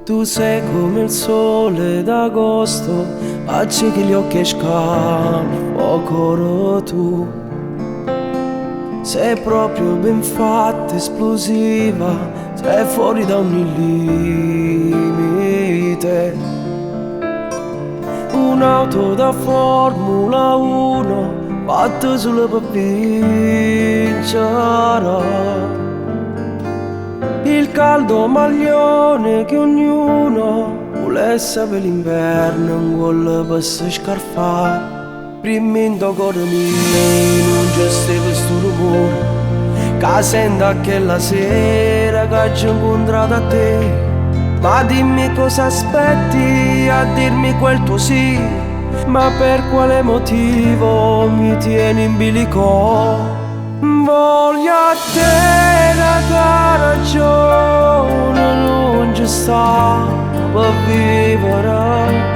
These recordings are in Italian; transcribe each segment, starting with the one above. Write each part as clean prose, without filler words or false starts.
Tu sei come il sole d'agosto, accechi gli occhi e scambi fuoco tu. Sei proprio ben fatta, esplosiva, sei fuori da ogni limite. Un'auto da Formula 1, fatta solo per vincere. Il caldo maglione che ognuno volesse per l'inverno, un gol per si scarfare. Prima in cuore mio non c'è questo rumore, che sento quella sera che ci ho incontrato a te. Ma dimmi cosa aspetti a dirmi quel tuo sì, ma per quale motivo mi tieni in bilico? Voglio a te la tua ragione, non ci sta per vivere.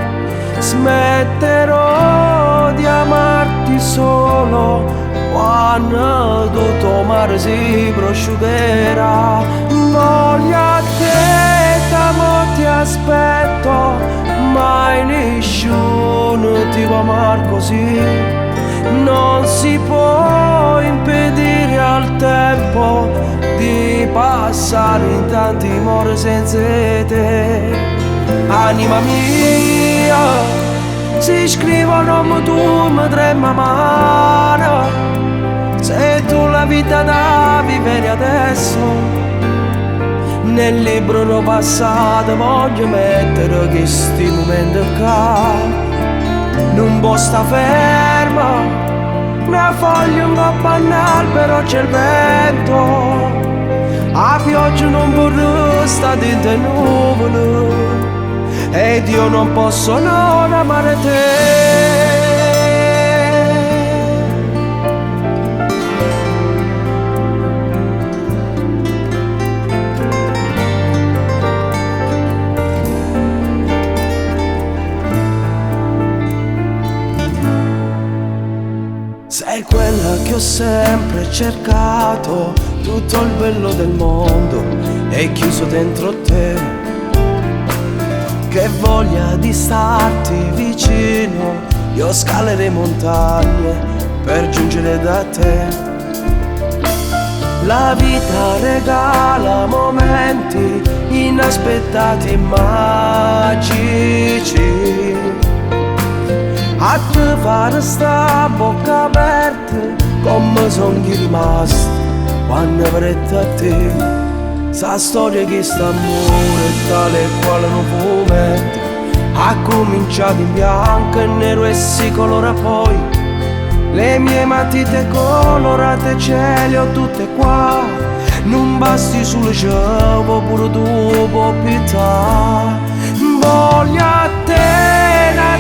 Smetterò di amarti solo quando tutto mare si prosciugherà. Voglio a te, t'amo, ti aspetto, mai nessuno ti può amare così. Non si può impedire al tempo di passare in tanti amori senza te. Anima mia, si scrivono ma tu mi trema mano. Se tu la vita da vivere adesso, nel libro no passato voglio mettere che sti momenti qua. Non può sta ferma, una foglia un po' banale, però c'è il vento. A pioggia non vorrei stare dentro le nuvole, ed io non posso non amare te. Sei quella che ho sempre cercato, tutto il bello del mondo è chiuso dentro te. Che voglia di starti vicino, io scalerei montagne per giungere da te. La vita regala momenti inaspettati e magici. A te fare sta bocca aperta, come sono rimasti quando avrete a te. Sa storia che st'amore è tale e quale un fumetto, ha cominciato in bianco e nero e si colora poi. Le mie matite colorate ce le ho tutte qua, non basti sulle ciao pure tu puoi pittare. Voglio a te la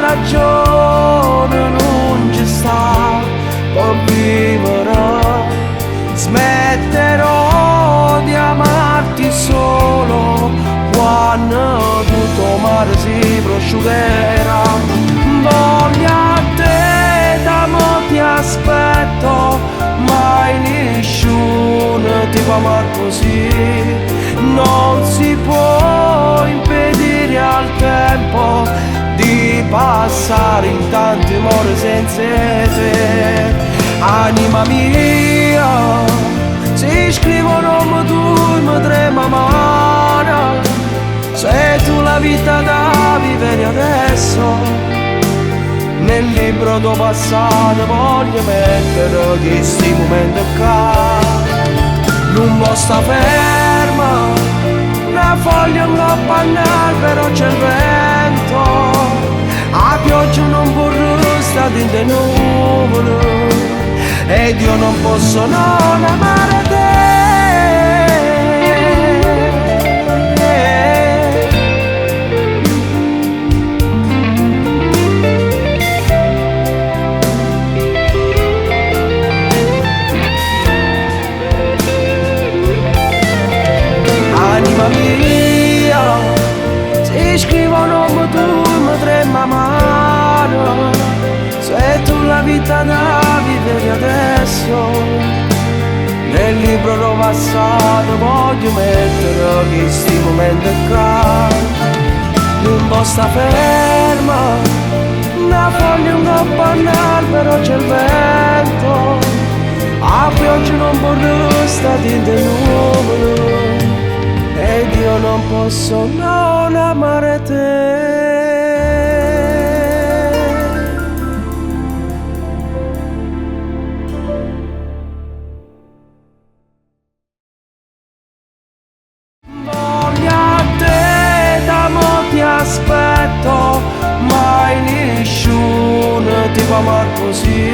ragione, non ci sta per vivere. Smetterò di amarti solo quando tutto mare si prosciugherà. Voglio a te, t'amo, ti aspetto, mai nessuno ti può amare così. Non si può impedire al tempo di passare in tanti amori senza te. Anima mia, si scrivono ma tu mi trema mano. Se tu la vita da vivere adesso, nel libro tuo passato voglio mettere che sti momenti qua. Non può sta ferma, una foglia non può andare, però c'è il vento. A pioggia non vorrei stare in te nuvole, ed io non posso non amare te. Anima mia, si scrivono ma tu mi trema mano. Se tu la vita da vivere adesso, nel libro del passato voglio mettere che sti momenti qua non sta ferma, una foglia un po' all'albero c'è il vento, a pioggia non può restare in numero ed io non posso non amare te. Aspetto, mai nessuno ti può amare così,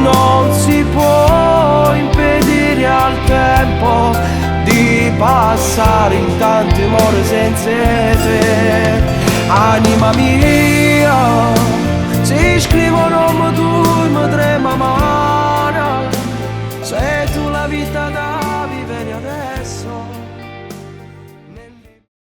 non si può impedire al tempo di passare in tanti amore senza te. Anima mia, si scrivono nome tu mi trema mano, sei tu la vita da vivere adesso.